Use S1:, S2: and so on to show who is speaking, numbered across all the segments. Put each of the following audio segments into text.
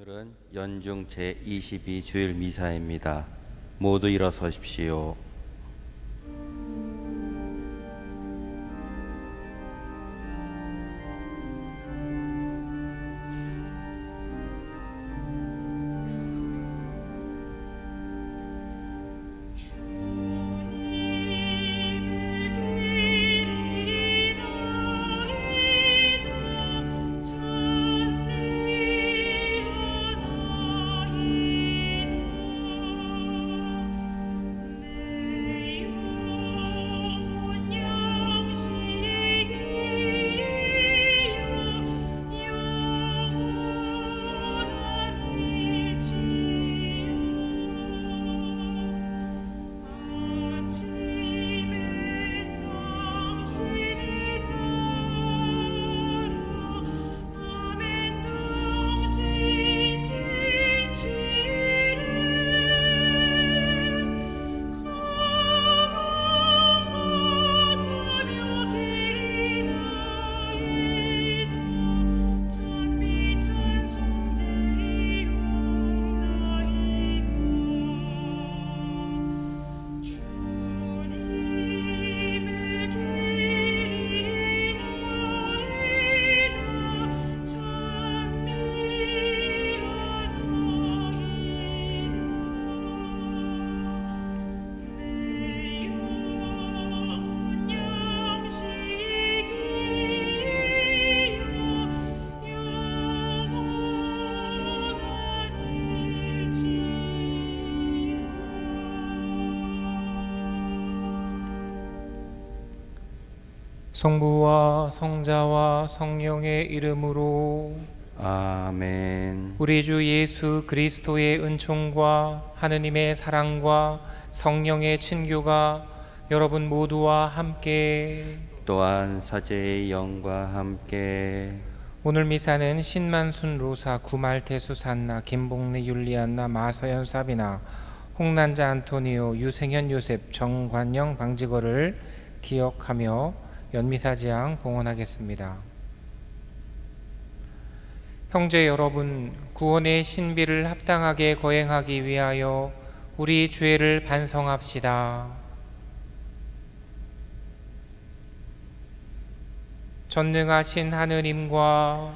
S1: 오늘은 연중 제22주일 미사입니다. 모두 일어서십시오.
S2: 성부와 성자와 성령의 이름으로
S1: 아멘.
S2: 우리 주 예수 그리스도의 은총과 하느님의 사랑과 성령의 친교가 여러분 모두와 함께
S1: 또한 사제의 영과 함께
S2: 오늘 미사는 신만순 로사 구말테 수산나 김복래 율리안나 마서연 사비나 홍난자 안토니오 유생현 요셉 정관영 방지거를 기억하며 연미사지향 봉헌하겠습니다. 형제 여러분, 구원의 신비를 합당하게 거행하기 위하여 우리 죄를 반성합시다. 전능하신 하느님과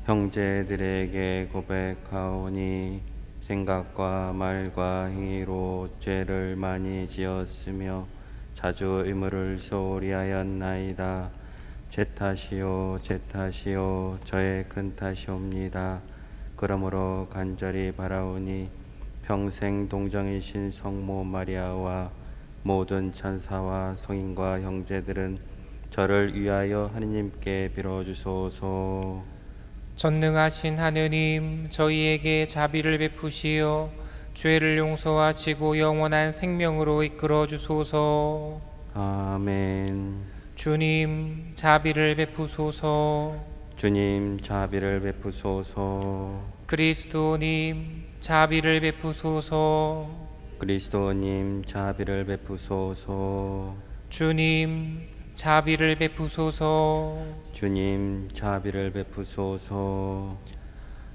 S1: 형제들에게 고백하오니 생각과 말과 행위로 죄를 많이 지었으며 자주 의무를 소홀히 하였나이다. 제 탓이요 제 탓이요 저의 큰 탓이옵니다. 그러므로 간절히 바라오니 평생 동정이신 성모 마리아와 모든 천사와 성인과 형제들은 저를 위하여 하느님께 빌어주소서.
S2: 전능하신 하느님, 저희에게 자비를 베푸시어 죄를 용서하시고 영원한 생명으로 이끌어 주소서.
S1: 아멘.
S2: 주님, 자비를 베푸소서.
S1: 주님 자비를 베푸소서.
S2: 그리스도님, 자비를 베푸소서.
S1: 그리스도님 자비를 베푸소서.
S2: 주님, 자비를 베푸소서.
S1: 주님 자비를 베푸소서.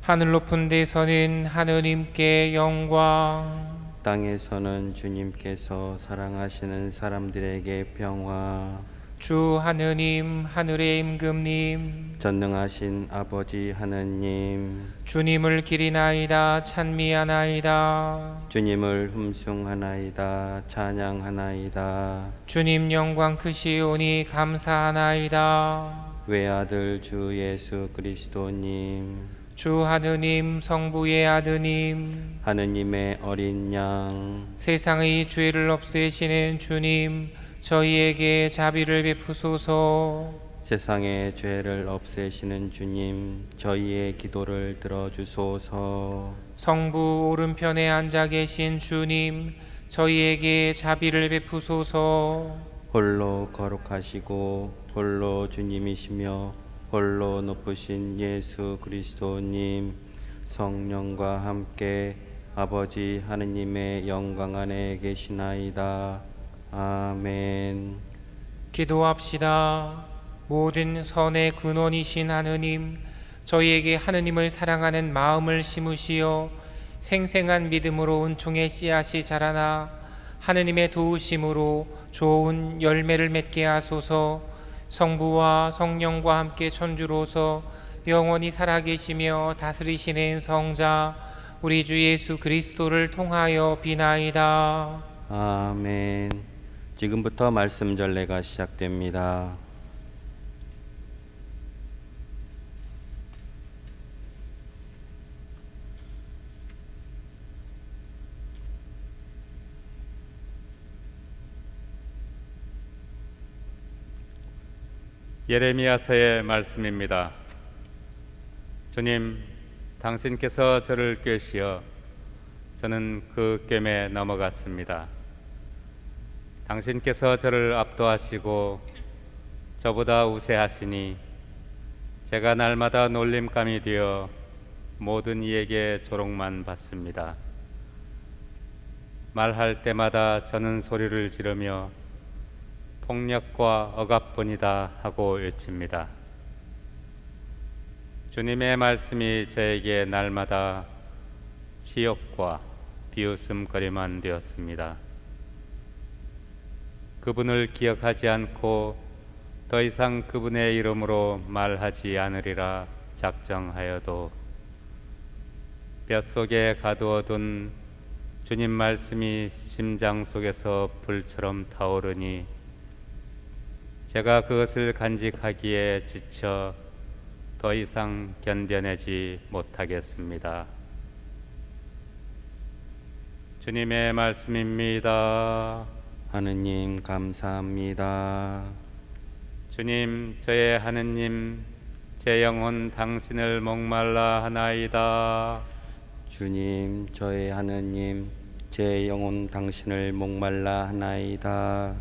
S2: 하늘 높은 데서는 하느님께 영광,
S1: 땅에서는 주님께서 사랑하시는 사람들에게 평화.
S2: 주 하느님, 하늘의 임금님,
S1: 전능하신 아버지 하느님,
S2: 주님을 기리나이다 찬미하나이다.
S1: 주님을 흠숭하나이다 찬양하나이다.
S2: 주님 영광 크시오니 감사하나이다.
S1: 외아들 주 예수 그리스도님,
S2: 주 하느님 성부의 아드님,
S1: 하느님의 어린 양,
S2: 세상의 죄를 없애시는 주님, 저희에게 자비를 베푸소서.
S1: 세상의 죄를 없애시는 주님, 저희의 기도를 들어주소서.
S2: 성부 오른편에 앉아 계신 주님, 저희에게 자비를 베푸소서.
S1: 홀로 거룩하시고 홀로 주님이시며 홀로 높으신 예수 그리스도님, 성령과 함께 아버지 하느님의 영광 안에 계시나이다. 아멘.
S2: 기도합시다. 모든 선의 근원이신 하느님, 저희에게 하느님을 사랑하는 마음을 심으시어 생생한 믿음으로 은총의 씨앗이 자라나 하느님의 도우심으로 좋은 열매를 맺게 하소서. 성부와 성령과 함께 천주로서 영원히 살아계시며 다스리시는 성자 우리 주 예수 그리스도를 통하여 비나이다.
S1: 아멘. 지금부터 말씀 전례가 시작됩니다.
S3: 예레미야서의 말씀입니다. 주님, 당신께서 저를 꿰시어 저는 그 꿰매 넘어갔습니다. 당신께서 저를 압도하시고 저보다 우세하시니 제가 날마다 놀림감이 되어 모든 이에게 조롱만 받습니다. 말할 때마다 저는 소리를 지르며 폭력과 억압뿐이다 하고 외칩니다. 주님의 말씀이 저에게 날마다 치욕과 비웃음거리만 되었습니다. 그분을 기억하지 않고 더 이상 그분의 이름으로 말하지 않으리라 작정하여도 뼛속에 가두어둔 주님 말씀이 심장 속에서 불처럼 타오르니 제가 그것을 간직하기에 지쳐 더 이상 견뎌내지 못하겠습니다. 주님의 말씀입니다.
S1: 하느님 감사합니다.
S3: 주님, 저의 하느님, 제 영혼 당신을 목말라 하나이다.
S1: 주님, 저의 하느님, 제 영혼 당신을 목말라 하나이다.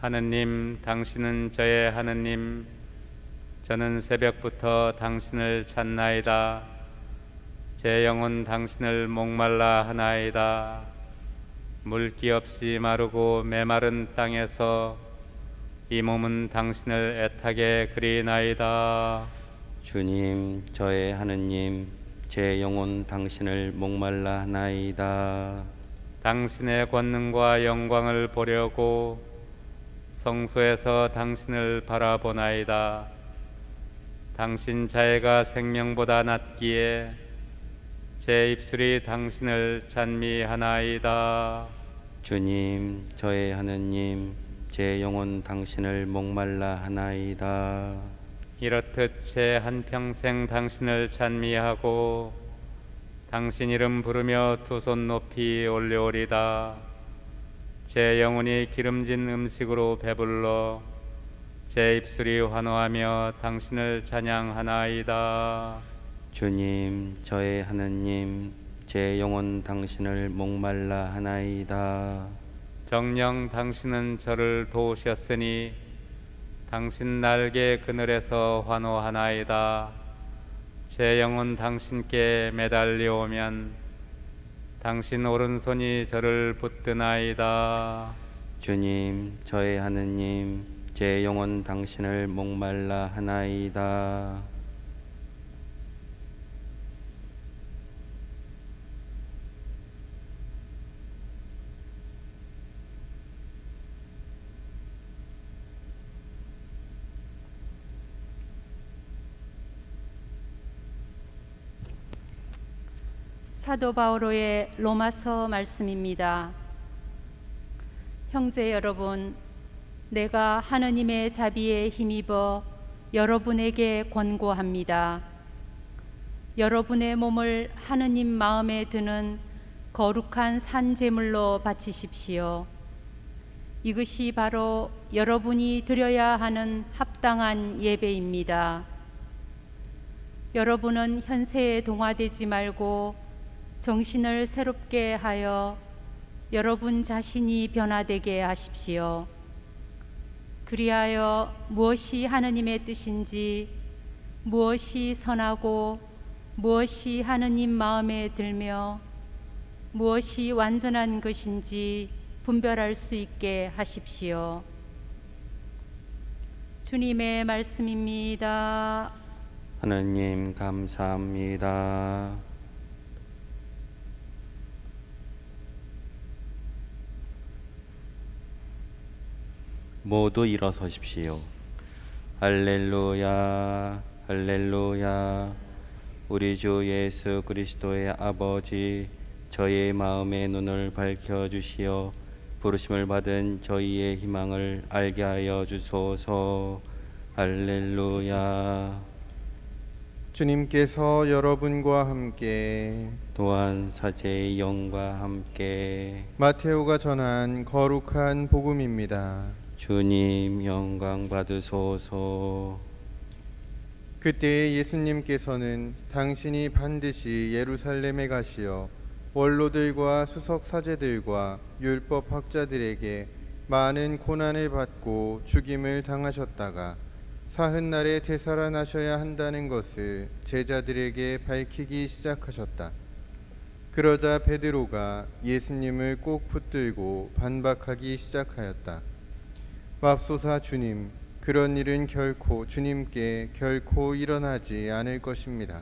S3: 하느님, 당신은 저의 하느님, 저는 새벽부터 당신을 찾나이다. 제 영혼 당신을 목말라 하나이다. 물기 없이 마르고 메마른 땅에서 이 몸은 당신을 애타게 그리나이다.
S1: 주님, 저의 하느님, 제 영혼 당신을 목말라 하나이다.
S3: 당신의 권능과 영광을 보려고 성소에서 당신을 바라보나이다. 당신 자애가 생명보다 낫기에 제 입술이 당신을 찬미하나이다.
S1: 주님, 저의 하느님, 제 영혼 당신을 목말라 하나이다.
S3: 이렇듯 제 한평생 당신을 찬미하고 당신 이름 부르며 두 손 높이 올려오리다. 제 영혼이 기름진 음식으로 배불러 제 입술이 환호하며 당신을 찬양하나이다.
S1: 주님, 저의 하느님, 제 영혼 당신을 목말라 하나이다.
S3: 정녕 당신은 저를 도우셨으니 당신 날개 그늘에서 환호하나이다. 제 영혼 당신께 매달려오면 당신 오른손이 저를 붙드나이다.
S1: 주님, 저의 하느님, 제 영혼 당신을 목말라 하나이다.
S4: 사도 바오로의 로마서 말씀입니다. 형제 여러분, 내가 하느님의 자비에 힘입어 여러분에게 권고합니다. 여러분의 몸을 하느님 마음에 드는 거룩한 산 제물로 바치십시오. 이것이 바로 여러분이 드려야 하는 합당한 예배입니다. 여러분은 현세에 동화되지 말고 정신을 새롭게 하여 여러분 자신이 변화되게 하십시오. 그리하여 무엇이 하느님의 뜻인지, 무엇이 선하고 무엇이 하느님 마음에 들며 무엇이 완전한 것인지 분별할 수 있게 하십시오. 주님의 말씀입니다.
S1: 하느님 감사합니다. 모두 일어서십시오. 할렐루야, 할렐루야. 우리 주 예수 그리스도의 아버지, 저의 마음의 눈을 밝혀주시어 부르심을 받은 저희의 희망을 알게 하여 주소서. 할렐루야.
S5: 주님께서 여러분과 함께
S1: 또한 사제의 영과 함께
S5: 마테오가 전한 거룩한 복음입니다.
S1: 주님 영광 받으소서.
S5: 그때 예수님께서는 당신이 반드시 예루살렘에 가시어 원로들과 수석 사제들과 율법 학자들에게 많은 고난을 받고 죽임을 당하셨다가 사흔날에 되살아나셔야 한다는 것을 제자들에게 밝히기 시작하셨다. 그러자 베드로가 예수님을 꼭 붙들고 반박하기 시작하였다. 맙소사 주님, 그런 일은 주님께 결코 일어나지 않을 것입니다.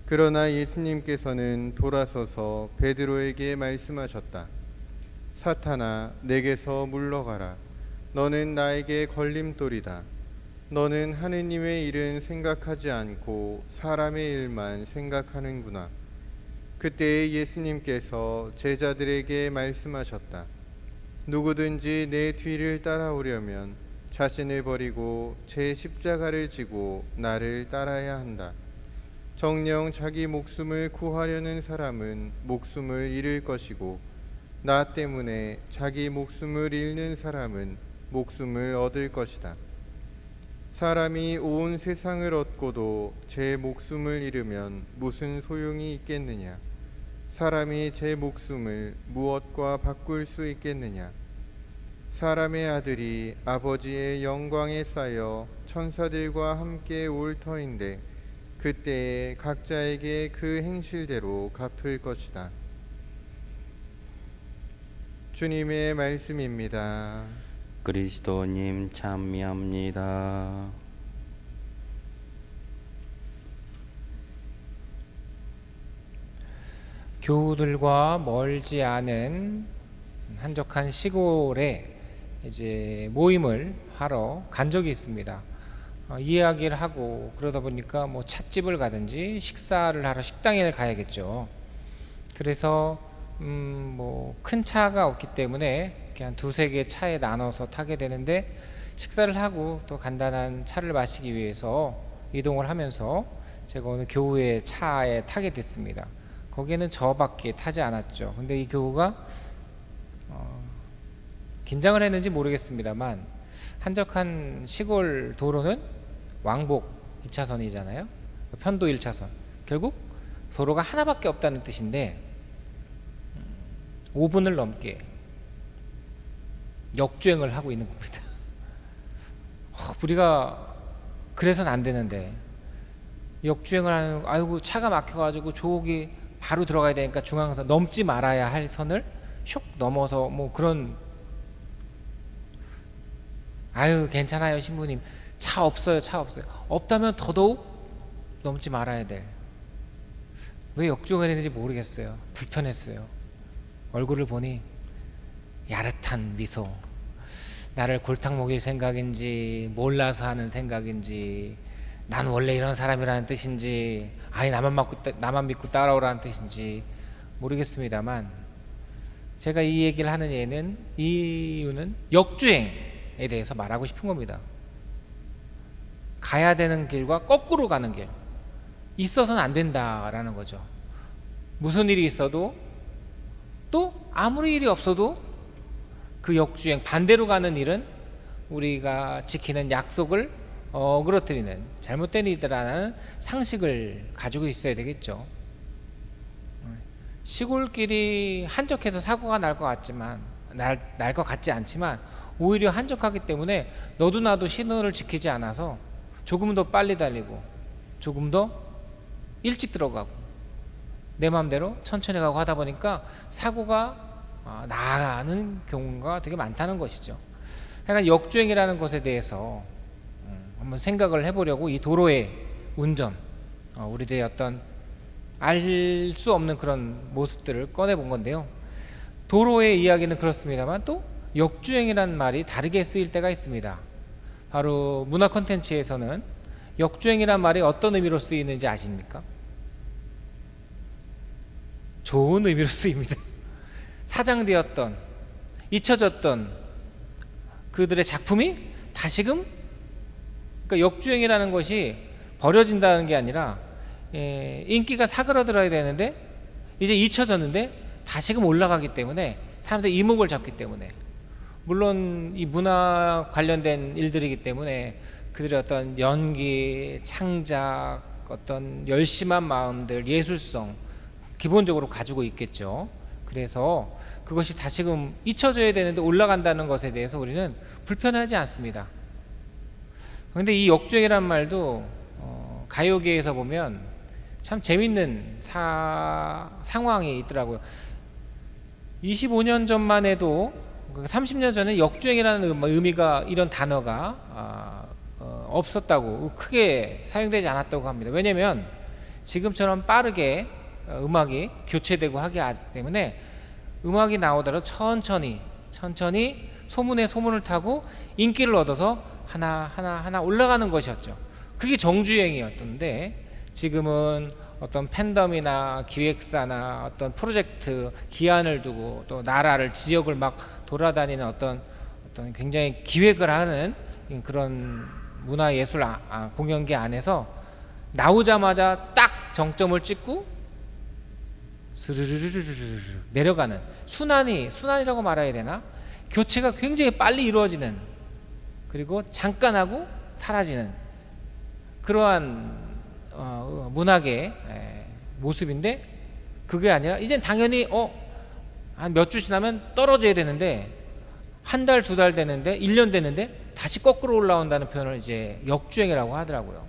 S5: 그러나 예수님께서는 돌아서서 베드로에게 말씀하셨다. 사탄아, 내게서 물러가라. 너는 나에게 걸림돌이다. 너는 하느님의 일은 생각하지 않고 사람의 일만 생각하는구나. 그때 예수님께서 제자들에게 말씀하셨다. 누구든지 내 뒤를 따라오려면 자신을 버리고 제 십자가를 지고 나를 따라야 한다. 정녕 자기 목숨을 구하려는 사람은 목숨을 잃을 것이고 나 때문에 자기 목숨을 잃는 사람은 목숨을 얻을 것이다. 사람이 온 세상을 얻고도 제 목숨을 잃으면 무슨 소용이 있겠느냐? 사람이 제 목숨을 무엇과 바꿀 수 있겠느냐? 사람의 아들이 아버지의 영광에 쌓여 천사들과 함께 올 터인데 그때에 각자에게 그 행실대로 갚을 것이다. 주님의 말씀입니다.
S1: 그리스도님 찬미합니다.
S2: 교우들과 멀지 않은 한적한 시골에 이제 모임을 하러 간 적이 있습니다. 이야기를 하고 그러다 보니까 뭐 찻집을 가든지 식사를 하러 식당에 가야겠죠. 그래서 뭐 큰 차가 없기 때문에 그냥 두세 개 차에 나눠서 타게 되는데 식사를 하고 또 간단한 차를 마시기 위해서 이동을 하면서 제가 어느 교우의 차에 타게 됐습니다. 거기에는 저밖에 타지 않았죠. 근데 이 교우가 긴장을 했는지 모르겠습니다만 한적한 시골 도로는 왕복 2차선이잖아요. 편도 1차선. 결국 도로가 하나밖에 없다는 뜻인데 5분을 넘게 역주행을 하고 있는 겁니다. 우리가 그래서는 안 되는데 역주행을 하는, 아이고 차가 막혀가지고 저기 바로 들어가야 되니까 중앙선 넘지 말아야 할 선을 슉 넘어서 뭐 그런, 아유 괜찮아요 신부님, 차 없어요. 없다면 더더욱 넘지 말아야 될. 왜 역주행을 했는지 모르겠어요. 불편했어요. 얼굴을 보니 야릇한 미소. 나를 골탕 먹일 생각인지 몰라서 하는 생각인지 난 원래 이런 사람이라는 뜻인지 아예 나만 믿고 따라오라는 뜻인지 모르겠습니다만, 제가 이 얘기를 하는 이유는 역주행에 대해서 말하고 싶은 겁니다. 가야 되는 길과 거꾸로 가는 길, 있어서는 안 된다라는 거죠. 무슨 일이 있어도 또 아무리 일이 없어도 그 역주행, 반대로 가는 일은 우리가 지키는 약속을 어그러뜨리는 잘못된 일이라는 상식을 가지고 있어야 되겠죠. 시골길이 한적해서 사고가 날 것 같지만 날 것 같지 않지만 오히려 한적하기 때문에 너도 나도 신호를 지키지 않아서 조금 더 빨리 달리고 조금 더 일찍 들어가고 내 마음대로 천천히 가고 하다 보니까 사고가 나가는 경우가 되게 많다는 것이죠. 그러니까 역주행이라는 것에 대해서 한번 생각을 해보려고 이 도로에 운전, 우리들의 어떤 알 수 없는 그런 모습들을 꺼내본 건데요. 도로의 이야기는 그렇습니다만 또 역주행이라는 말이 다르게 쓰일 때가 있습니다. 바로 문화 콘텐츠에서는 역주행이라는 말이 어떤 의미로 쓰이는지 아십니까? 좋은 의미로 쓰입니다. 사장되었던, 잊혀졌던 그들의 작품이 다시금, 그러니까 역주행이라는 것이 버려진다는 게 아니라 인기가 사그라들어야 되는데 이제 잊혀졌는데 다시금 올라가기 때문에 사람들이 이목을 잡기 때문에, 물론 이 문화 관련된 일들이기 때문에 그들의 어떤 연기, 창작, 어떤 열심한 마음들, 예술성 기본적으로 가지고 있겠죠. 그래서 그것이 다시금 잊혀져야 되는데 올라간다는 것에 대해서 우리는 불편하지 않습니다. 그런데 이 역주행이라는 말도 가요계에서 보면 참 재밌는 상황이 있더라고요. 25년 전만 해도, 30년 전에 역주행이라는 의미가, 이런 단어가 없었다고, 크게 사용되지 않았다고 합니다. 왜냐하면 지금처럼 빠르게 음악이 교체되고 하기 때문에 음악이 나오더라도 천천히 소문에 소문을 타고 인기를 얻어서 하나 올라가는 것이었죠. 그게 정주행이었던데, 지금은 어떤 팬덤이나 기획사나 어떤 프로젝트 기한을 두고 또 나라를, 지역을 막 돌아다니는 어떤 굉장히 기획을 하는 그런 문화예술 공연계 안에서 나오자마자 딱 정점을 찍고 스르르르르르 내려가는, 순환이라고 말해야 되나? 교체가 굉장히 빨리 이루어지는, 그리고 잠깐 하고 사라지는 그러한 문학의 모습인데, 그게 아니라 이젠 당연히 한 몇 주 지나면 떨어져야 되는데, 한 달, 두 달 되는데, 1년 되는데 다시 거꾸로 올라온다는 표현을 이제 역주행이라고 하더라고요.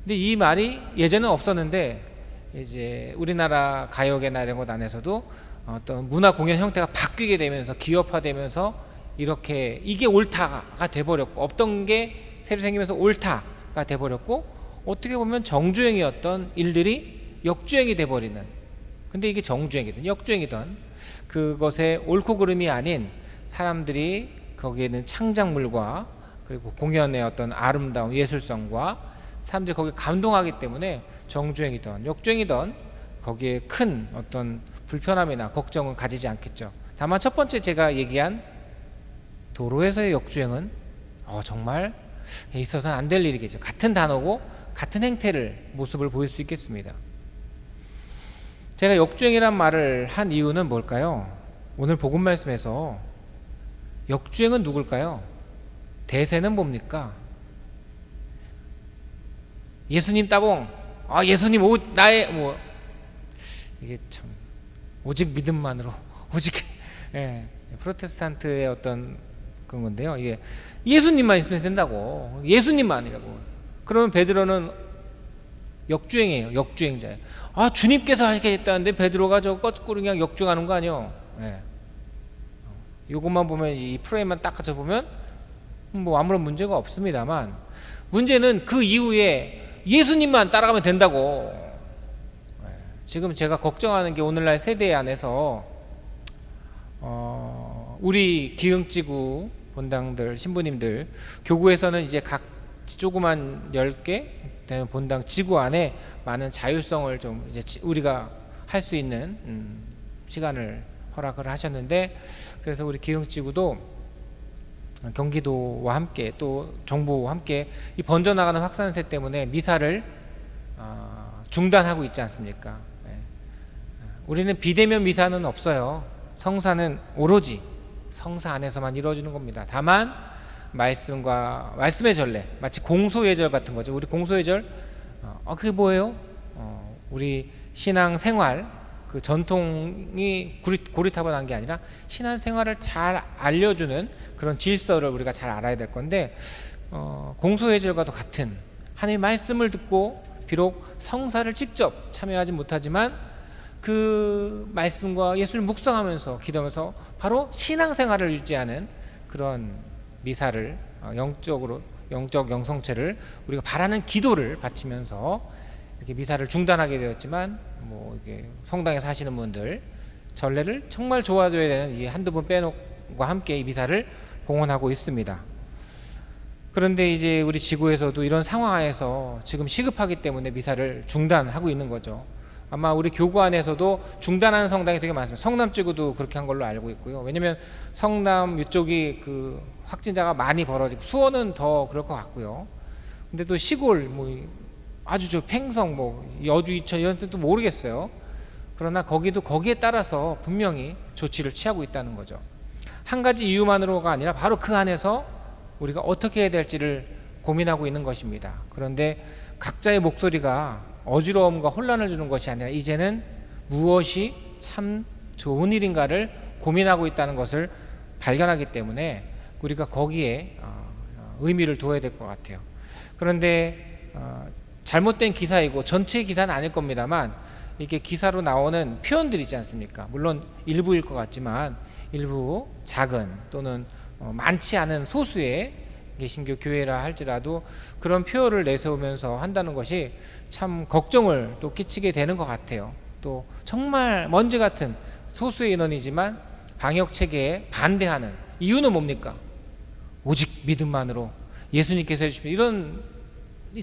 S2: 근데 이 말이 예전엔 없었는데, 이제 우리나라 가요계나 이런 것 안에서도 어떤 문화 공연 형태가 바뀌게 되면서, 기업화되면서 이렇게 이게 옳다가 돼버렸고, 없던 게 새로 생기면서 옳다가 돼버렸고, 어떻게 보면 정주행이었던 일들이 역주행이 돼버리는, 근데 이게 정주행이든 역주행이든 그것의 옳고 그름이 아닌, 사람들이 거기에는 창작물과 그리고 공연의 어떤 아름다운 예술성과 사람들이 거기에 감동하기 때문에 정주행이든 역주행이든 거기에 큰 어떤 불편함이나 걱정은 가지지 않겠죠. 다만 첫 번째 제가 얘기한 도로에서의 역주행은 정말 있어서는 안 될 일이겠죠. 같은 단어고 같은 행태를, 모습을 보일 수 있겠습니다. 제가 역주행이란 말을 한 이유는 뭘까요? 오늘 복음 말씀에서 역주행은 누굴까요? 대세는 뭡니까? 예수님 따봉, 예수님 나의 이게 참 오직 믿음만으로, 오직 프로테스탄트의 어떤 그런 건데요. 이게 예수님만 있으면 된다고, 예수님만이라고. 그러면 베드로는 역주행이에요. 역주행자예요. 주님께서 하시겠다는데 베드로가 저 거꾸로 그냥 역주행하는 거 아니에요. 이것만 보면, 이 프레임만 딱 갖춰 보면 뭐 아무런 문제가 없습니다만, 문제는 그 이후에 예수님만 따라가면 된다고. 지금 제가 걱정하는 게, 오늘날 세대 안에서 우리 기흥지구 본당들, 신부님들, 교구에서는 이제 각 조그만 10개 되는 본당 지구 안에 많은 자율성을 좀 이제 우리가 할 수 있는 시간을 허락을 하셨는데, 그래서 우리 기흥지구도 경기도와 함께 또 정부와 함께 이 번져나가는 확산세 때문에 미사를 중단하고 있지 않습니까? 우리는 비대면 미사는 없어요. 성사는 오로지 성사 안에서만 이루어지는 겁니다. 다만 말씀의 전례, 마치 공소예절 같은 거죠. 우리 공소예절, 그게 뭐예요? 우리 신앙 생활, 그 전통이 고리타분한 게 아니라 신앙 생활을 잘 알려주는 그런 질서를 우리가 잘 알아야 될 건데, 공소예절과도 같은 하나님의 말씀을 듣고 비록 성사를 직접 참여하지 못하지만 그 말씀과 예수를 묵상하면서 기도하면서 바로 신앙생활을 유지하는 그런 미사를 영적 영성체를 우리가 바라는 기도를 바치면서 이렇게 미사를 중단하게 되었지만 뭐 이게 성당에서 하시는 분들 전례를 정말 좋아져야 되는 이 한두 분 빼놓고 함께 이 미사를 봉헌하고 있습니다. 그런데 이제 우리 지구에서도 이런 상황 하에서 지금 시급하기 때문에 미사를 중단하고 있는 거죠. 아마 우리 교구 안에서도 중단하는 성당이 되게 많습니다. 성남지구도 그렇게 한 걸로 알고 있고요. 왜냐면 성남 이쪽이 그 확진자가 많이 벌어지고 수원은 더 그럴 것 같고요. 근데 또 시골 뭐 아주 저 팽성 뭐 여주 이천 이런 데도 모르겠어요. 그러나 거기도 거기에 따라서 분명히 조치를 취하고 있다는 거죠. 한 가지 이유만으로가 아니라 바로 그 안에서 우리가 어떻게 해야 될지를 고민하고 있는 것입니다. 그런데 각자의 목소리가 어지러움과 혼란을 주는 것이 아니라 이제는 무엇이 참 좋은 일인가를 고민하고 있다는 것을 발견하기 때문에 우리가 거기에 의미를 둬야 될 것 같아요. 그런데 잘못된 기사이고 전체 기사는 아닐 겁니다만 이게 기사로 나오는 표현들이지 않습니까? 물론 일부일 것 같지만 일부 작은 또는 많지 않은 소수의 개신교 교회라 할지라도 그런 표현을 내세우면서 한다는 것이 참 걱정을 또 끼치게 되는 것 같아요. 또 정말 먼지 같은 소수의 인원이지만 방역 체계에 반대하는 이유는 뭡니까? 오직 믿음만으로 예수님께서 해주시면 이런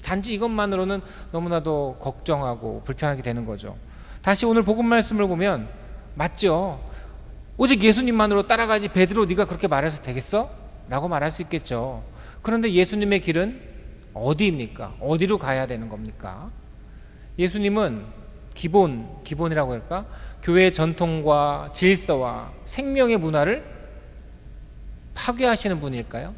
S2: 단지 이것만으로는 너무나도 걱정하고 불편하게 되는 거죠. 다시 오늘 복음 말씀을 보면 맞죠? 오직 예수님만으로 따라가지 베드로 네가 그렇게 말해서 되겠어? 라고 말할 수 있겠죠. 그런데 예수님의 길은 어디입니까? 어디로 가야 되는 겁니까? 예수님은 기본이라고 할까? 교회의 전통과 질서와 생명의 문화를 파괴하시는 분일까요?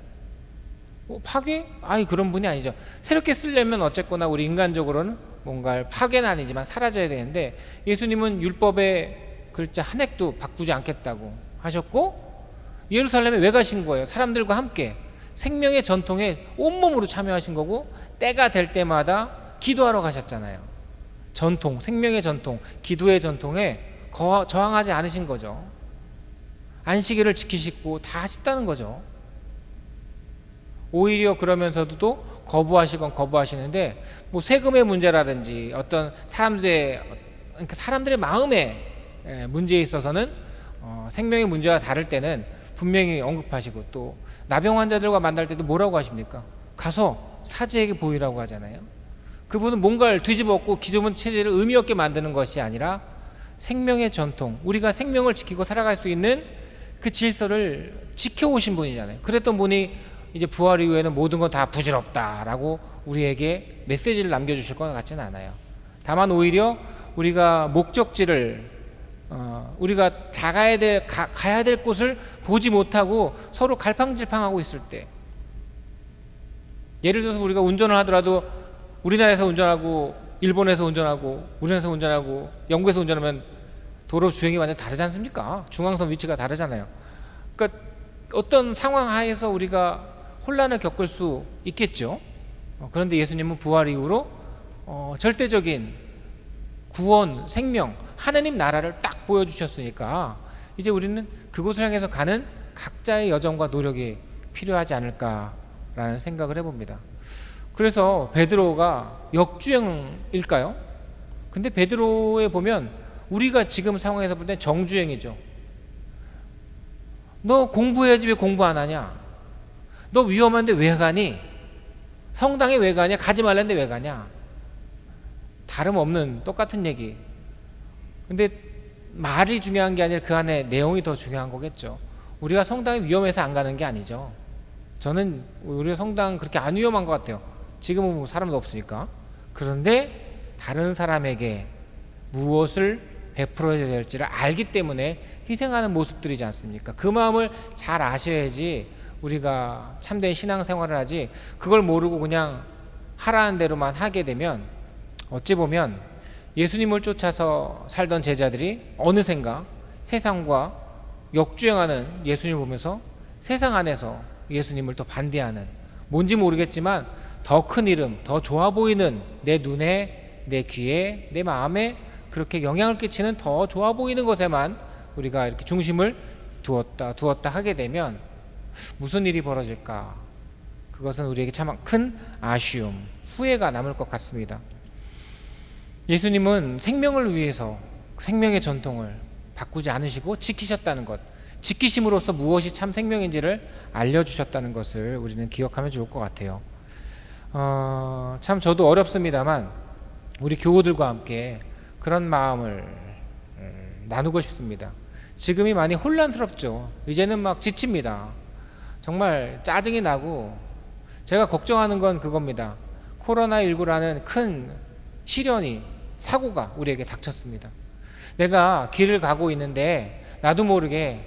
S2: 파괴? 그런 분이 아니죠. 새롭게 쓰려면 어쨌거나 우리 인간적으로는 뭔가 파괴는 아니지만 사라져야 되는데 예수님은 율법의 글자 한 획도 바꾸지 않겠다고 하셨고 예루살렘에 왜 가신 거예요? 사람들과 함께 생명의 전통에 온몸으로 참여하신 거고 때가 될 때마다 기도하러 가셨잖아요. 전통, 생명의 전통, 기도의 전통에 저항하지 않으신 거죠. 안식일을 지키시고 다 하셨다는 거죠. 오히려 그러면서도 거부하시는데 뭐 세금의 문제라든지 어떤 사람들의 마음의 문제에 있어서는 생명의 문제와 다를 때는 분명히 언급하시고 또 나병 환자들과 만날 때도 뭐라고 하십니까? 가서 사제에게 보이라고 하잖아요. 그분은 뭔가를 뒤집어엎고 기존 체제를 의미 없게 만드는 것이 아니라 생명의 전통, 우리가 생명을 지키고 살아갈 수 있는 그 질서를 지켜오신 분이잖아요. 그랬던 분이 이제 부활 이후에는 모든 건 다 부질없다라고 우리에게 메시지를 남겨주실 것 같지는 않아요. 다만 오히려 우리가 목적지를 우리가 다 가야 될 곳을 보지 못하고 서로 갈팡질팡하고 있을 때, 예를 들어서 우리가 운전을 하더라도 우리나라에서 운전하고 일본에서 운전하고 우리나라에서 운전하고 영국에서 운전하면 도로 주행이 완전 다르지 않습니까? 중앙선 위치가 다르잖아요. 그러니까 어떤 상황 하에서 우리가 혼란을 겪을 수 있겠죠. 그런데 예수님은 부활 이후로 절대적인 구원, 생명, 하나님 나라를 딱 보여주셨으니까 이제 우리는 그곳을 향해서 가는 각자의 여정과 노력이 필요하지 않을까라는 생각을 해봅니다. 그래서 베드로가 역주행일까요? 근데 베드로에 보면 우리가 지금 상황에서 볼 때 정주행이죠. 너 공부해야지 왜 공부 안 하냐? 너 위험한데 왜 가니? 성당에 왜 가냐? 가지 말랬는데 왜 가냐? 다름없는 똑같은 얘기. 근데 말이 중요한 게 아니라 그 안에 내용이 더 중요한 거겠죠. 우리가 성당에 위험해서 안 가는 게 아니죠. 저는 우리가 성당 그렇게 안 위험한 것 같아요. 지금은 뭐 사람도 없으니까. 그런데 다른 사람에게 무엇을 베풀어야 될지를 알기 때문에 희생하는 모습들이지 않습니까? 그 마음을 잘 아셔야지 우리가 참된 신앙생활을 하지, 그걸 모르고 그냥 하라는 대로만 하게 되면 어찌 보면 예수님을 쫓아서 살던 제자들이 어느샌가 세상과 역주행하는 예수님을 보면서 세상 안에서 예수님을 또 반대하는, 뭔지 모르겠지만 더 큰 이름, 더 좋아 보이는 내 눈에, 내 귀에, 내 마음에 그렇게 영향을 끼치는 더 좋아 보이는 것에만 우리가 이렇게 중심을 두었다 하게 되면 무슨 일이 벌어질까? 그것은 우리에게 참 큰 아쉬움, 후회가 남을 것 같습니다. 예수님은 생명을 위해서 생명의 전통을 바꾸지 않으시고 지키셨다는 것, 지키심으로써 무엇이 참 생명인지를 알려주셨다는 것을 우리는 기억하면 좋을 것 같아요. 참 저도 어렵습니다만 우리 교우들과 함께 그런 마음을 나누고 싶습니다. 지금이 많이 혼란스럽죠. 이제는 막 지칩니다. 정말 짜증이 나고 제가 걱정하는 건 그겁니다. 코로나19라는 큰 시련이, 사고가 우리에게 닥쳤습니다. 내가 길을 가고 있는데 나도 모르게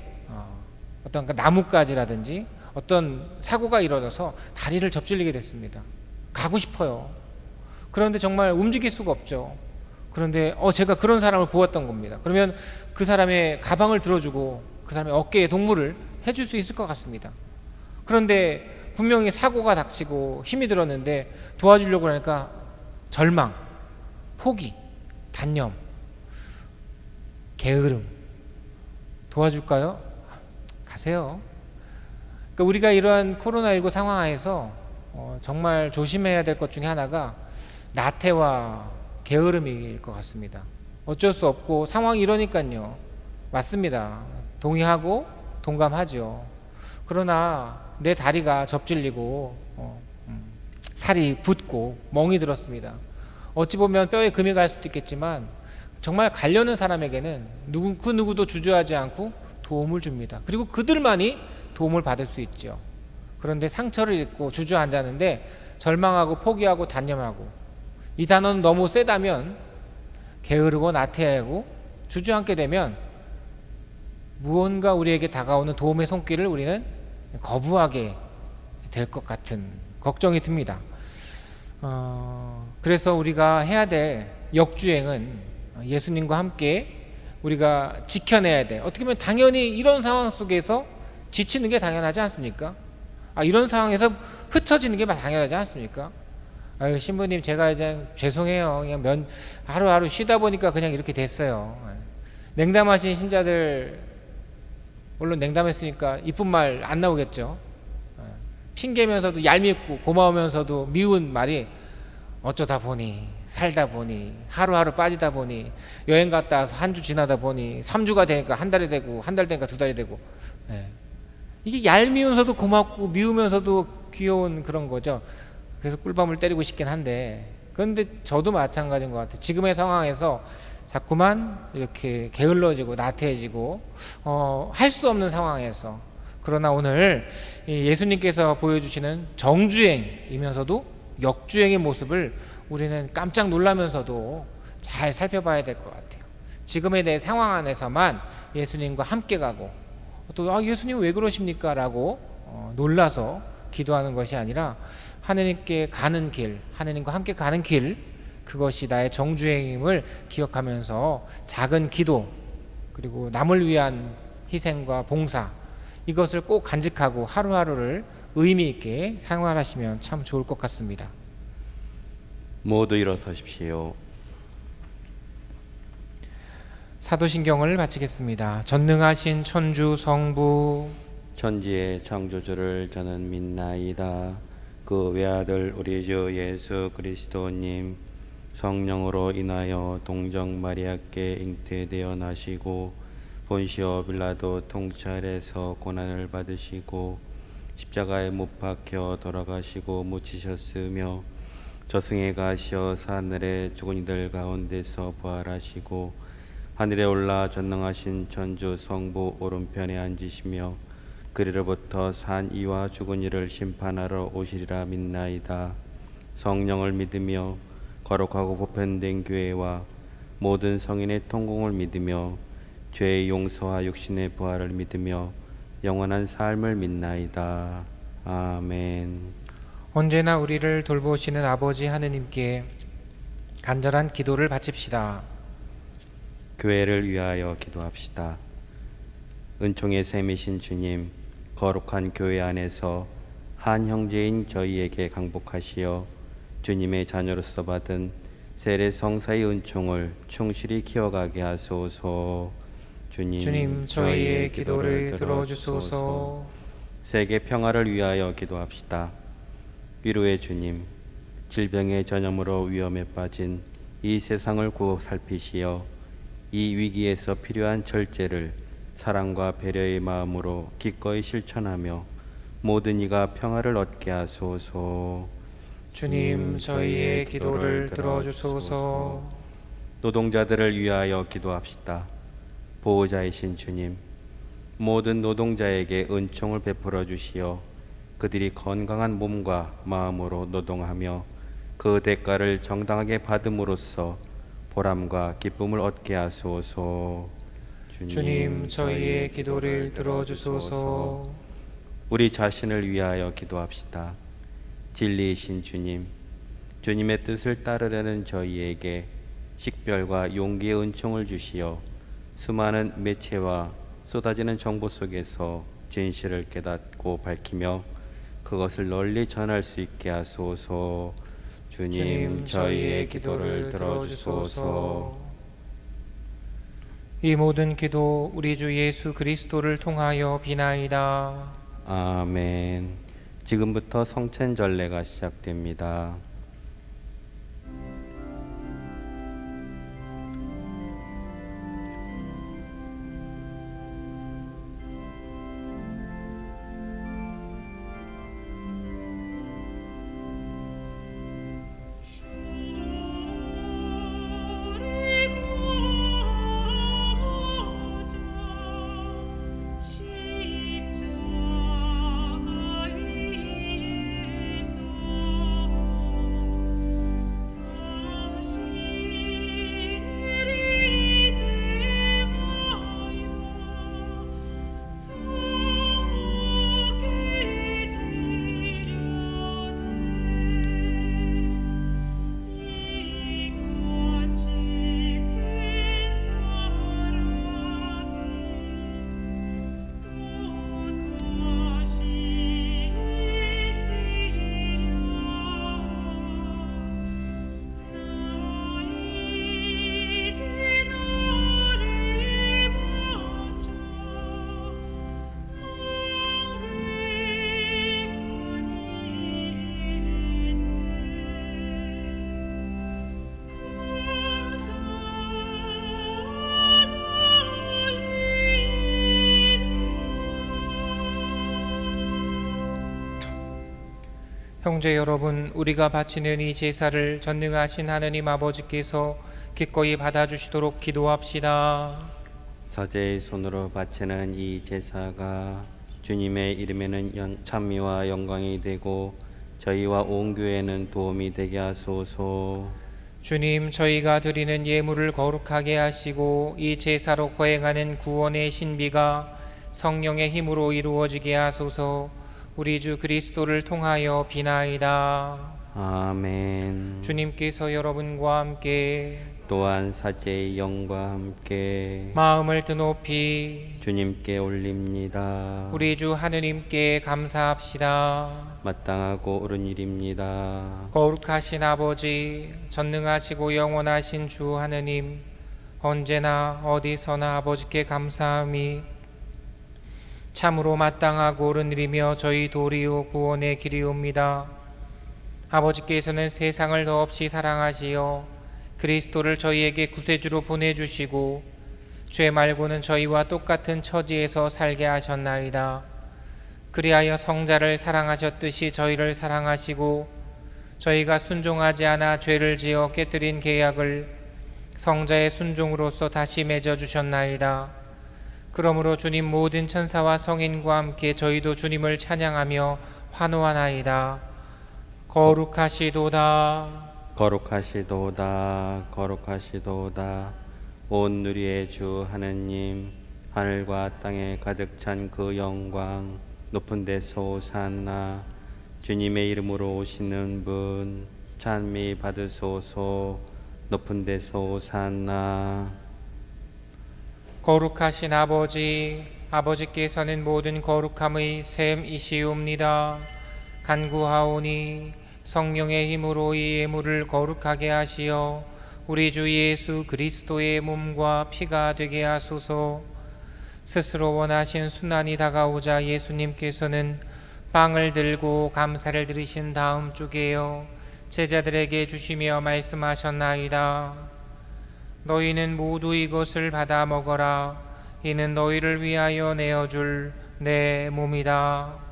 S2: 어떤 나뭇가지라든지 어떤 사고가 일어나서 다리를 접질리게 됐습니다. 가고 싶어요. 그런데 정말 움직일 수가 없죠. 그런데 제가 그런 사람을 보았던 겁니다. 그러면 그 사람의 가방을 들어주고 그 사람의 어깨에 동무를 해줄 수 있을 것 같습니다. 그런데 분명히 사고가 닥치고 힘이 들었는데 도와주려고 하니까 절망, 포기, 단념, 게으름. 도와줄까요? 가세요. 그러니까 우리가 이러한 코로나19 상황에서 정말 조심해야 될 것 중에 하나가 나태와 게으름일 것 같습니다. 어쩔 수 없고 상황이 이러니까요. 맞습니다. 동의하고 동감하죠. 그러나 내 다리가 접질리고 살이 붓고 멍이 들었습니다. 어찌 보면 뼈에 금이 갈 수도 있겠지만 정말 가려는 사람에게는 그 누구도 주저하지 않고 도움을 줍니다. 그리고 그들만이 도움을 받을 수 있죠. 그런데 상처를 입고 주저앉았는데 절망하고 포기하고 단념하고, 이 단어는 너무 세다면 게으르고 나태하고 주저앉게 되면 무언가 우리에게 다가오는 도움의 손길을 우리는 거부하게 될 것 같은 걱정이 듭니다. 그래서 우리가 해야 될 역주행은 예수님과 함께 우리가 지켜내야 돼. 어떻게 보면 당연히 이런 상황 속에서 지치는 게 당연하지 않습니까? 이런 상황에서 흩어지는 게 당연하지 않습니까? 아유, 신부님, 제가 이제 죄송해요. 그냥 하루하루 쉬다 보니까 그냥 이렇게 됐어요. 냉담하신 신자들, 물론 냉담했으니까 이쁜 말 안 나오겠죠. 핑계면서도 얄밉고 고마우면서도 미운 말이 어쩌다 보니, 살다 보니, 하루하루 빠지다 보니, 여행 갔다 와서 한 주 지나다 보니 3주가 되니까 한 달이 되고, 한 달 되니까 2달이 되고. 이게 얄미우면서도 고맙고 미우면서도 귀여운 그런 거죠. 그래서 꿀밤을 때리고 싶긴 한데, 그런데 저도 마찬가지인 것 같아요. 지금의 상황에서 자꾸만 이렇게 게을러지고 나태해지고 할 수 없는 상황에서, 그러나 오늘 예수님께서 보여주시는 정주행이면서도 역주행의 모습을 우리는 깜짝 놀라면서도 잘 살펴봐야 될 것 같아요. 지금의 내 상황 안에서만 예수님과 함께 가고, 또 예수님 왜 그러십니까? 라고 놀라서 기도하는 것이 아니라 하느님께 가는 길, 하느님과 함께 가는 길, 그것이 나의 정주행임을 기억하면서 작은 기도, 그리고 남을 위한 희생과 봉사, 이것을 꼭 간직하고 하루하루를 의미 있게 생활하시면 참 좋을 것 같습니다.
S1: 모두 일어서십시오.
S2: 사도신경을 바치겠습니다. 전능하신 천주 성부,
S1: 천지의 창조주를 저는 믿나이다. 그 외아들 우리 주 예수 그리스도님 성령으로 인하여 동정 마리아께 잉태되어 나시고 본시오 빌라도 통찰에서 고난을 받으시고 십자가에 못 박혀 돌아가시고 묻히셨으며 저승에 가시어 사늘에 죽은 이들 가운데서 부활하시고 하늘에 올라 전능하신 천주 성부 오른편에 앉으시며 그리로부터 산 이와 죽은 이를 심판하러 오시리라 믿나이다. 성령을 믿으며 거룩하고 보편된 교회와 모든 성인의 통공을 믿으며 죄의 용서와 육신의 부활을 믿으며 영원한 삶을 믿나이다. 아멘.
S2: 언제나 우리를 돌보시는 아버지 하느님께 간절한 기도를 바칩시다.
S1: 교회를 위하여 기도합시다. 은총의 샘이신 주님, 거룩한 교회 안에서 한 형제인 저희에게 강복하시어 주님의 자녀로서 받은 세례 성사의 은총을 충실히 키워가게 하소서.
S2: 주님, 저희의 기도를 들어주소서.
S1: 세계 평화를 위하여 기도합시다. 위로의 주님, 질병의 전염으로 위험에 빠진 이 세상을 구호 살피시어 이 위기에서 필요한 절제를 사랑과 배려의 마음으로 기꺼이 실천하며 모든 이가 평화를 얻게 하소서.
S2: 주님, 저희의 기도를 들어주소서.
S1: 노동자들을 위하여 기도합시다. 보호자이신 주님, 모든 노동자에게 은총을 베풀어 주시어 그들이 건강한 몸과 마음으로 노동하며 그 대가를 정당하게 받음으로써 보람과 기쁨을 얻게 하소서.
S2: 주님, 저희의 기도를 들어주소서.
S1: 우리 자신을 위하여 기도합시다. 진리이신 주님, 주님의 뜻을 따르려는 저희에게 식별과 용기의 은총을 주시어 수많은 매체와 쏟아지는 정보 속에서 진실을 깨닫고 밝히며 그것을 널리 전할 수 있게 하소서. 주님, 저희의 기도를 들어주소서.
S2: 이 모든 기도 우리 주 예수 그리스도를 통하여 비나이다.
S1: 아멘. 지금부터 성찬 전례가 시작됩니다.
S2: 형제 여러분, 우리가 바치는 이 제사를 전능하신 하느님 아버지께서 기꺼이 받아주시도록 기도합시다.
S1: 사제의 손으로 바치는 이 제사가 주님의 이름에는 찬미와 영광이 되고 저희와 온 교회는 도움이 되게 하소서.
S2: 주님, 저희가 드리는 예물을 거룩하게 하시고 이 제사로 거행하는 구원의 신비가 성령의 힘으로 이루어지게 하소서. 우리 주 그리스도를 통하여 비나이다.
S1: 아멘.
S2: 주님께서 여러분과 함께
S1: 또한 사제의 영과 함께
S2: 마음을 드높이
S1: 주님께 올립니다.
S2: 우리 주 하느님께 감사합시다.
S1: 마땅하고 옳은 일입니다.
S2: 거룩하신 아버지, 전능하시고 영원하신 주 하느님, 언제나 어디서나 아버지께 감사함이 참으로 마땅하고 옳은 일이며 저희 도리요 구원의 길이옵니다. 아버지께서는 세상을 더없이 사랑하시어 그리스도를 저희에게 구세주로 보내주시고 죄 말고는 저희와 똑같은 처지에서 살게 하셨나이다. 그리하여 성자를 사랑하셨듯이 저희를 사랑하시고 저희가 순종하지 않아 죄를 지어 깨뜨린 계약을 성자의 순종으로서 다시 맺어주셨나이다. 그러므로 주님 모든 천사와 성인과 함께 저희도 주님을 찬양하며 환호하나이다. 거룩하시도다.
S1: 거룩하시도다. 거룩하시도다. 온 누리의 주 하느님, 하늘과 땅에 가득 찬 그 영광 높은 데서 오산나. 주님의 이름으로 오시는 분 찬미 받으소서. 높은 데서 오산나.
S2: 거룩하신 아버지, 아버지께서는 모든 거룩함의 샘이시옵니다. 간구하오니 성령의 힘으로 이 예물을 거룩하게 하시어 우리 주 예수 그리스도의 몸과 피가 되게 하소서. 스스로 원하신 순환이 다가오자 예수님께서는 빵을 들고 감사를 드리신 다음 쪼개어 제자들에게 주시며 말씀하셨나이다. 너희는 모두 이것을 받아 먹어라. 이는 너희를 위하여 내어줄 내 몸이다.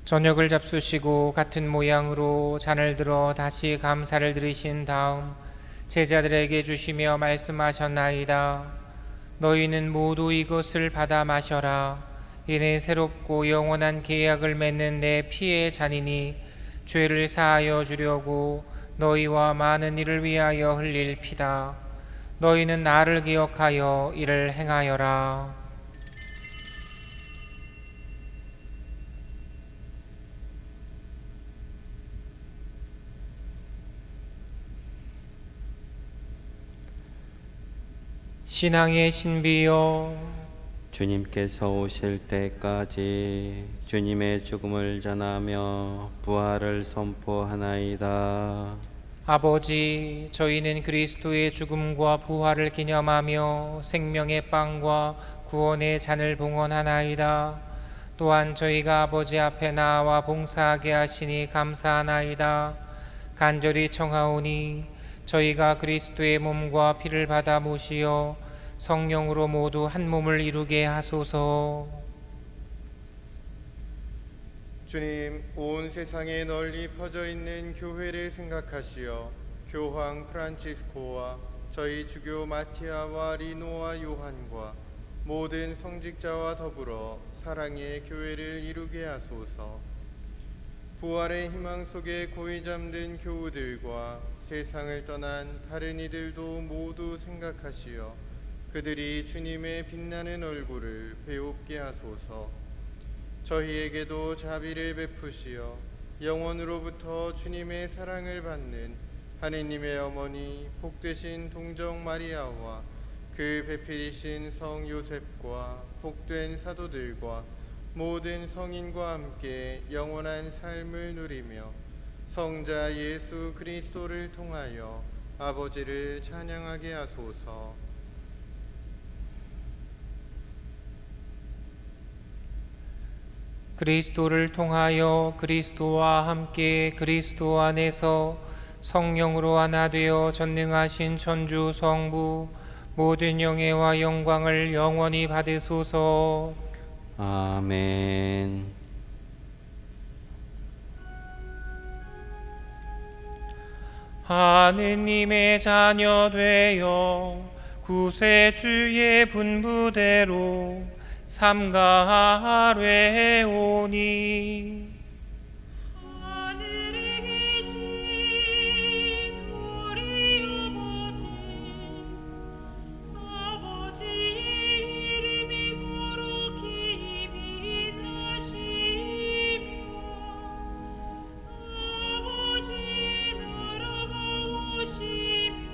S2: 저녁을 잡수시고 같은 모양으로 잔을 들어 다시 감사를 드리신 다음 제자들에게 주시며 말씀하셨나이다. 너희는 모두 이것을 받아 마셔라. 이는 새롭고 영원한 계약을 맺는 내 피의 잔이니 죄를 사하여 주려고 너희와 많은 이를 위하여 흘릴 피다. 너희는 나를 기억하여 이를 행하여라. 신앙의 신비여,
S1: 주님께서 오실 때까지 주님의 죽음을 전하며 부활을 선포하나이다.
S2: 아버지, 저희는 그리스도의 죽음과 부활을 기념하며 생명의 빵과 구원의 잔을 봉헌하나이다. 또한 저희가 아버지 앞에 나와 봉사하게 하시니 감사하나이다. 간절히 청하오니 저희가 그리스도의 몸과 피를 받아 모시어 성령으로 모두 한 몸을 이루게 하소서.
S5: 주님, 온 세상에 널리 퍼져 있는 교회를 생각하시어 교황 프란치스코와 저희 주교 마티아와 리노와 요한과 모든 성직자와 더불어 사랑의 교회를 이루게 하소서. 부활의 희망 속에 고이 잠든 교우들과 세상을 떠난 다른 이들도 모두 생각하시어 그들이 주님의 빛나는 얼굴을 배웁게 하소서. 저희에게도 자비를 베푸시어 영원으로부터 주님의 사랑을 받는 하느님의 어머니 복되신 동정 마리아와 그 배필이신 성 요셉과 복된 사도들과 모든 성인과 함께 영원한 삶을 누리며 성자 예수 그리스도를 통하여 아버지를 찬양하게 하소서.
S2: 그리스도를 통하여 그리스도와 함께 그리스도 안에서 성령으로 하나 되어 전능하신 천주 성부 모든 영예와 영광을 영원히 받으소서.
S1: 아멘.
S2: 하느님의 자녀 되어 구세주의 분부대로 삼가하뢰오니
S6: 하늘에 계신 우리 아버지의 이름이 거룩히 빛나시며 아버지의 나라가 오시며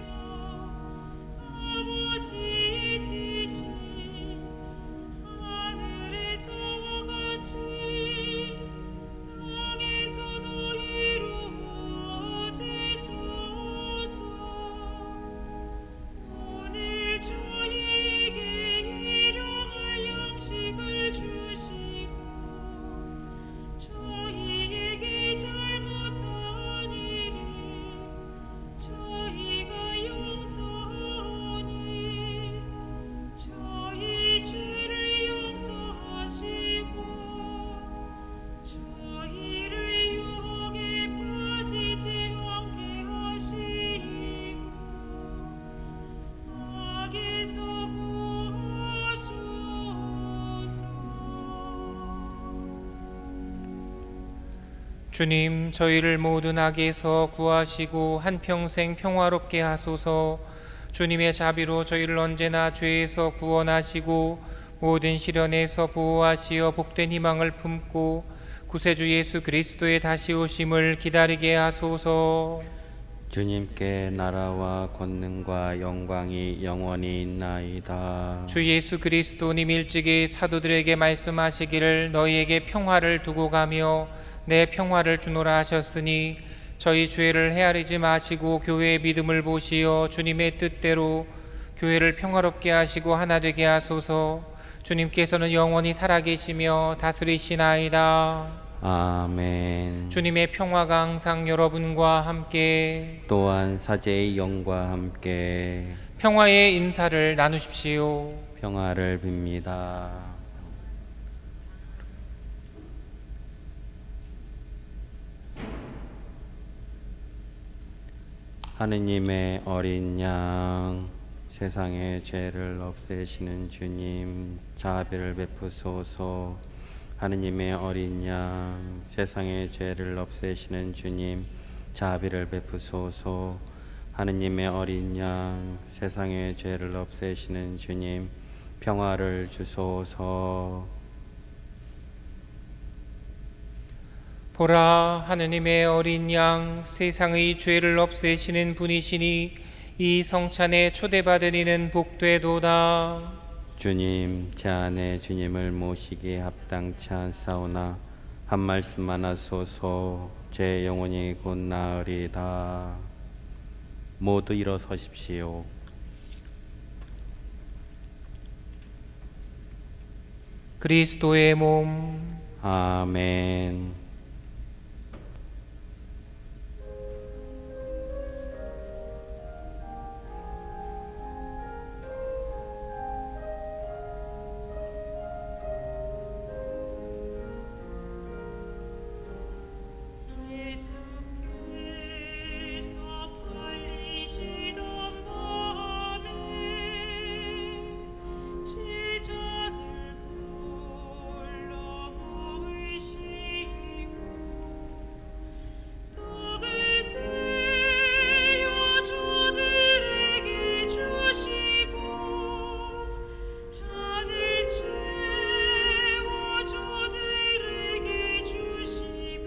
S6: 아버지의 뜻이 하늘에서와 같이 땅에서도 이루어지소서. 오늘 저희에게 일용할 양식을 주시고 저희에게 잘못한 일을 저희가 용서하니 저희 죄를 용서하시고 저희를 유혹에 빠지지 않게 하시고 악에서 구하소서.
S2: 주님, 저희를 모든 악에서 구하시고 한평생 평화롭게 하소서. 주님의 자비로 저희를 언제나 죄에서 구원하시고 모든 시련에서 보호하시어 복된 희망을 품고 구세주 예수 그리스도의 다시 오심을 기다리게 하소서.
S1: 주님께 나라와 권능과 영광이 영원히 있나이다.
S2: 주 예수 그리스도님 일찍이 사도들에게 말씀하시기를 너희에게 평화를 두고 가며 내 평화를 주노라 하셨으니 저희 죄를 헤아리지 마시고 교회의 믿음을 보시어 주님의 뜻대로 교회를 평화롭게 하시고 하나 되게 하소서. 주님께서는 영원히 살아계시며 다스리시나이다.
S1: 아멘.
S2: 주님의 평화가 항상 여러분과 함께.
S1: 또한 사제의 영과 함께
S2: 평화의 인사를 나누십시오.
S1: 평화를 빕니다. 하느님의 어린 양, 세상의 죄를 없애시는 주님, 자비를 베푸소서. 하느님의 어린 양, 세상의 죄를 없애시는 주님, 자비를 베푸소서. 하느님의 어린 양, 세상의 죄를 없애시는 주님, 평화를 주소서.
S2: 보라, 하느님의 어린 양, 세상의 죄를 없애시는 분이시니 이 성찬에 초대받은 이는 복되도다.
S1: 주님, 제 안에 주님을 모시기에 합당치 않사오나 한 말씀만 하소서. 제 영혼이 곧 나으리다. 모두 일어서십시오.
S2: 그리스도의 몸.
S1: 아멘.
S6: 예수께서 팔리시던 밤에 제자들 불러 모으시고 떡을 떼어 저들에게 주시고 잔을 채워 저들에게 주시고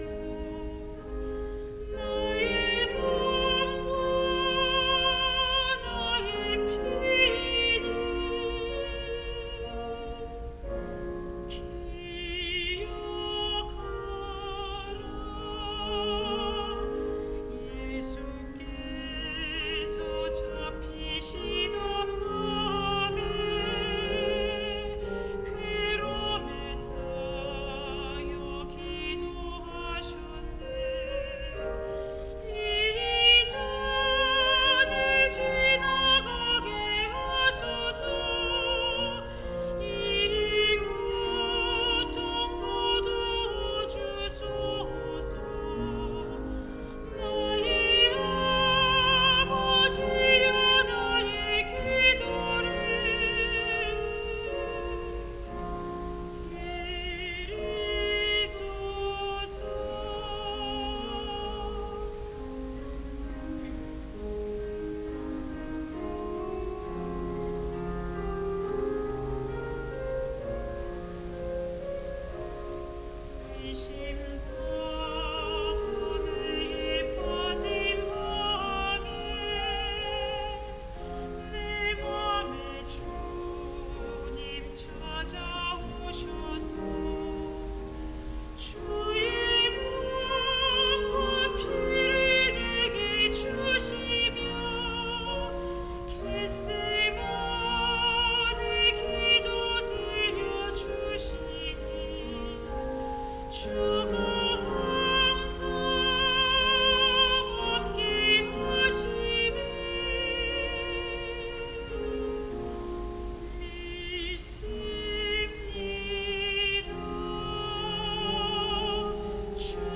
S6: 나의 몸과 나의 피는 기억하라. 예수께서 잡히시던 밤에 괴로움에 쌓여 기도하셨네. 이 잔을 지나가게 하소서. 이 고통 거두어 주소서. 나의 아버지여, 나의 기도를 의심당하에 빠진 밤에 내 맘에 주님 찾아오셔서 주의 몸과 피를 내게 주시며 겟세마네 기도 들려주시니 주가 항상 함께 하시네. 믿습니다. 주여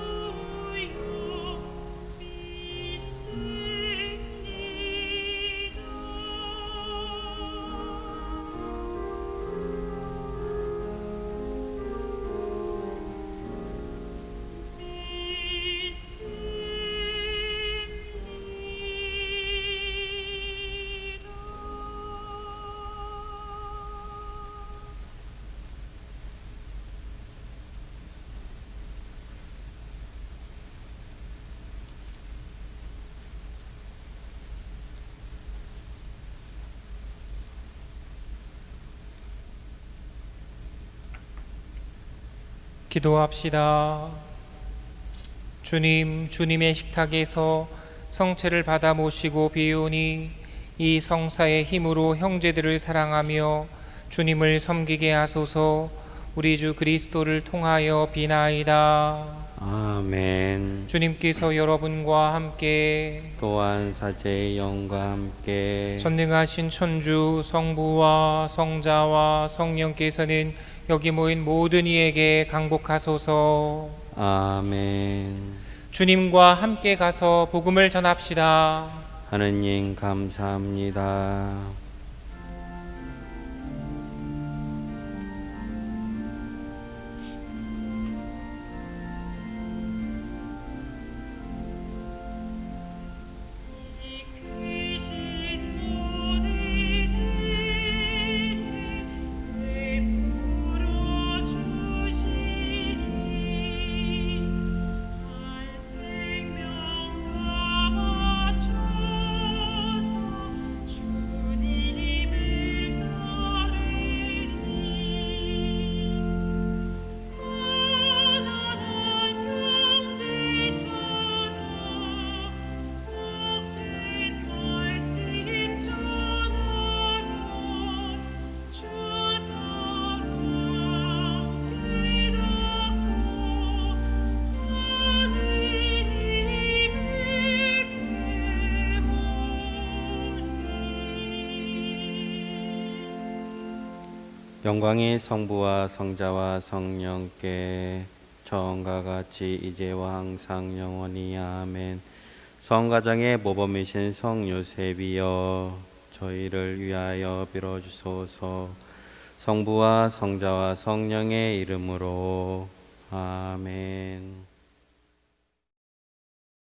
S2: 기도합시다. 주님의 식탁에서 성체를 받아 모시고 비우니 이 성사의 힘으로 형제들을 사랑하며 주님을 섬기게 하소서. 우리 주 그리스도를 통하여 비나이다.
S1: 아멘.
S2: 주님께서 여러분과 함께
S1: 또한 사제의 영과 함께
S2: 전능하신 천주 성부와 성자와 성령께서는 여기 모인 모든 이에게 강복하소서.
S1: 아멘.
S2: 주님과 함께 가서 복음을 전합시다.
S1: 하느님 감사합니다. 영광이 성부와 성자와 성령께 처음과 같이 이제와 항상 영원히 아멘. 성가정의 모범이신 성 요셉이여 저희를 위하여 빌어주소서. 성부와 성자와 성령의 이름으로 아멘.